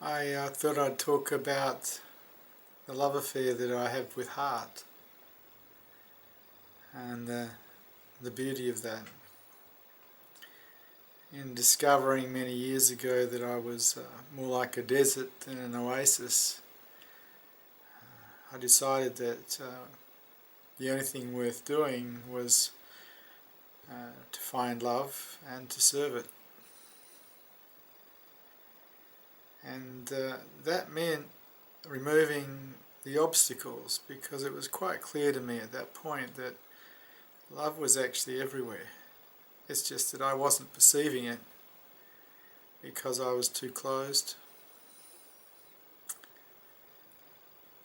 I thought I'd talk about the love affair that I have with heart and the beauty of that. In discovering many years ago that I was more like a desert than an oasis, I decided that the only thing worth doing was to find love and to serve it. And that meant removing the obstacles, because it was quite clear to me at that point that love was actually everywhere. It's just that I wasn't perceiving it because I was too closed.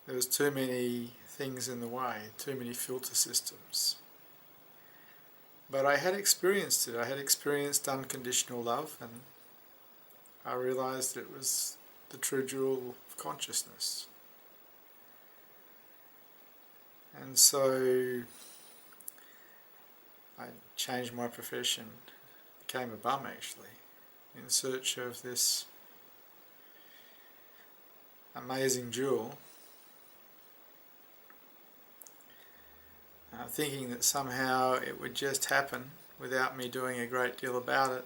There was too many things in the way, too many filter systems. But I had experienced it. I had experienced unconditional love, and I realised it was the true jewel of consciousness. And so I changed my profession, became a bum actually, in search of this amazing jewel, thinking that somehow it would just happen without me doing a great deal about it.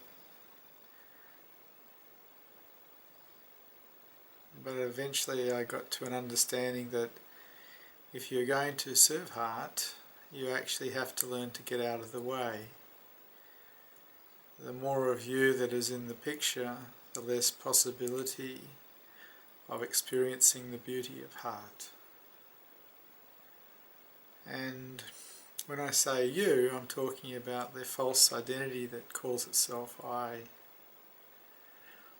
But eventually I got to an understanding that if you're going to serve heart, you actually have to learn to get out of the way. The more of you that is in the picture, the less possibility of experiencing the beauty of heart. And when I say you, I'm talking about the false identity that calls itself I,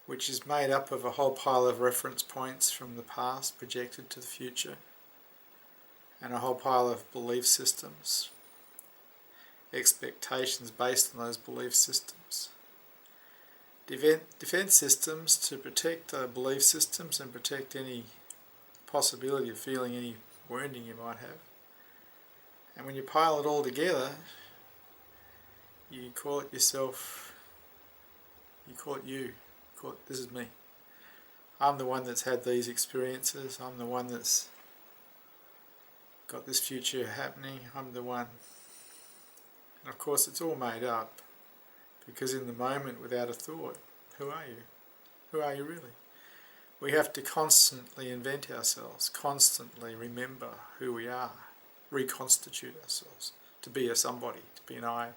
which is made up of a whole pile of reference points from the past projected to the future, and a whole pile of belief systems, expectations based on those belief systems. Defense systems to protect the belief systems and protect any possibility of feeling any wounding you might have. And when you pile it all together, you call it yourself, you call it you. This is me. I'm the one that's had these experiences. I'm the one that's got this future happening. I'm the one. And of course it's all made up, because in the moment, without a thought, who are you? Who are you really? We have to constantly invent ourselves, constantly remember who we are, reconstitute ourselves to be a somebody, to be an I.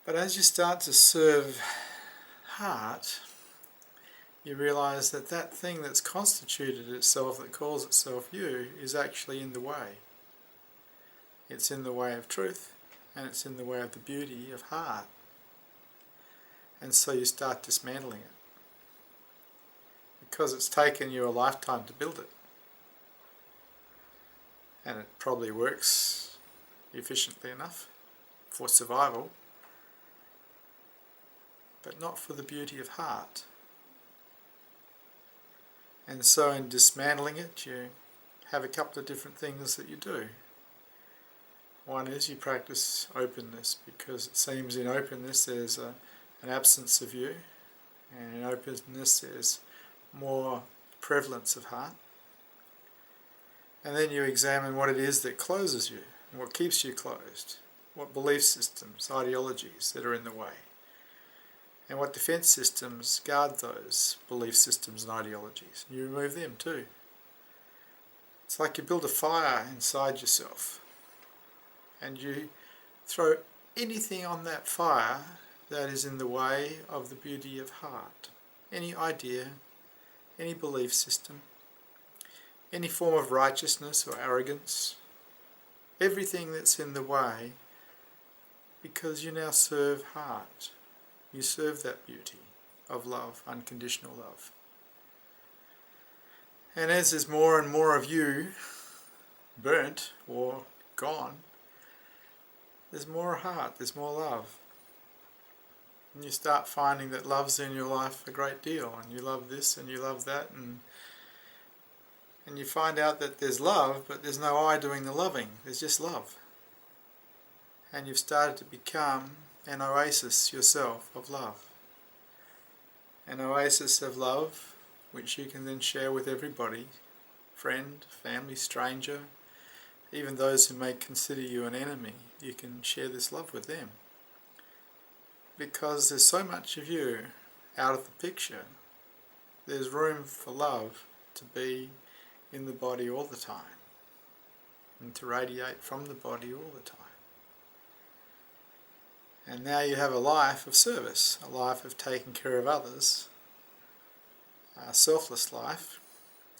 But as you start to serve heart, you realise that that thing that's constituted itself, that calls itself you, is actually in the way. It's in the way of truth, and it's in the way of the beauty of heart. And so you start dismantling it, because it's taken you a lifetime to build it. And it probably works efficiently enough for survival, but not for the beauty of heart. And so in dismantling it, you have a couple of different things that you do. One is you practice openness, because it seems in openness there's an absence of you, and in openness there's more prevalence of heart. And then you examine what it is that closes you, and what keeps you closed, what belief systems, ideologies that are in the way, and what defense systems guard those belief systems and ideologies. You remove them too. It's like you build a fire inside yourself, and you throw anything on that fire that is in the way of the beauty of heart. Any idea, any belief system, any form of righteousness or arrogance, everything that's in the way, because you now serve heart. You serve that beauty of love, unconditional love. And as there's more and more of you burnt or gone, there's more heart, there's more love. And you start finding that love's in your life a great deal, and you love this and you love that, and you find out that there's love, but there's no I doing the loving, there's just love. And you've started to become an oasis yourself of love. an oasis of love which you can then share with everybody, friend, family, stranger, even those who may consider you an enemy. You can share this love with them. Because there's so much of you out of the picture, there's room for love to be in the body all the time and to radiate from the body all the time. And now you have a life of service, a life of taking care of others, a selfless life,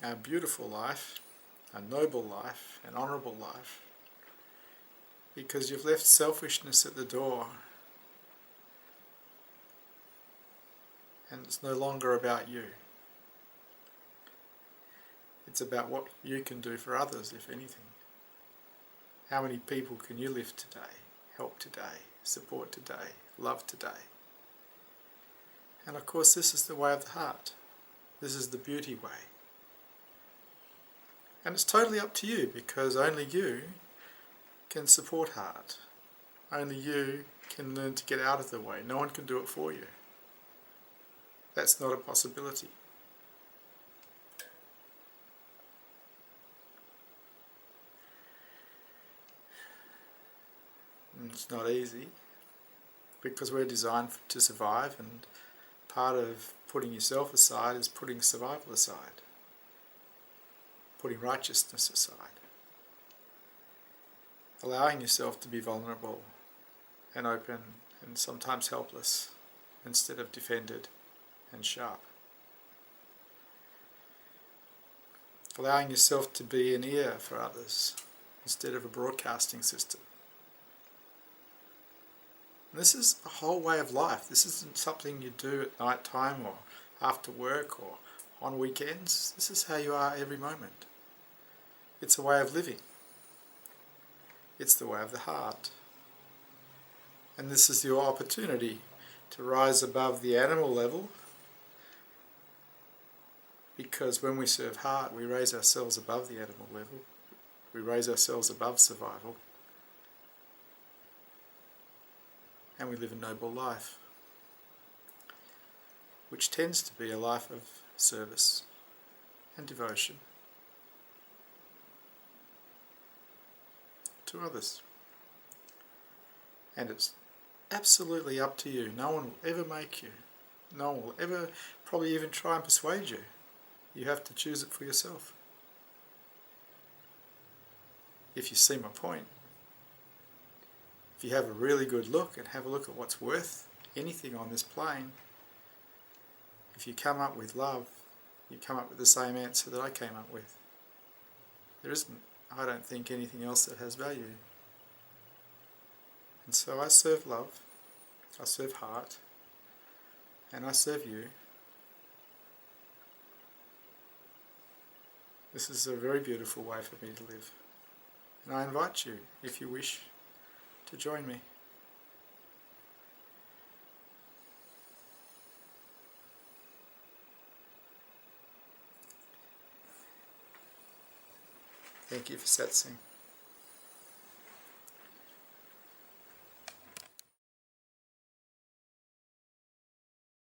a beautiful life, a noble life, an honourable life, because you've left selfishness at the door and it's no longer about you. It's about what you can do for others, if anything. How many people can you lift today, help today, support today, love today? And of course this is the way of the heart. This is the beauty way. And it's totally up to you, because only you can support heart. Only you can learn to get out of the way. No one can do it for you. That's not a possibility. And it's not easy, because we're designed to survive, and part of putting yourself aside is putting survival aside, putting righteousness aside, allowing yourself to be vulnerable and open and sometimes helpless instead of defended and sharp. Allowing yourself to be an ear for others instead of a broadcasting system. And this is a whole way of life. This isn't something you do at night time or after work or on weekends. This is how you are every moment. It's a way of living. It's the way of the heart. And this is your opportunity to rise above the animal level, because when we serve heart, we raise ourselves above the animal level. We raise ourselves above survival. And we live a noble life, which tends to be a life of service and devotion to others. And it's absolutely up to you. No one will ever make you. No one will ever probably even try and persuade you. You have to choose it for yourself. If you see my point. If you have a really good look and have a look at what's worth anything on this plane, if you come up with love, you come up with the same answer that I came up with. There isn't, I don't think, anything else that has value. And so I serve love, I serve heart, and I serve you. This is a very beautiful way for me to live. And I invite you, if you wish, to join me. Thank you for Satsang.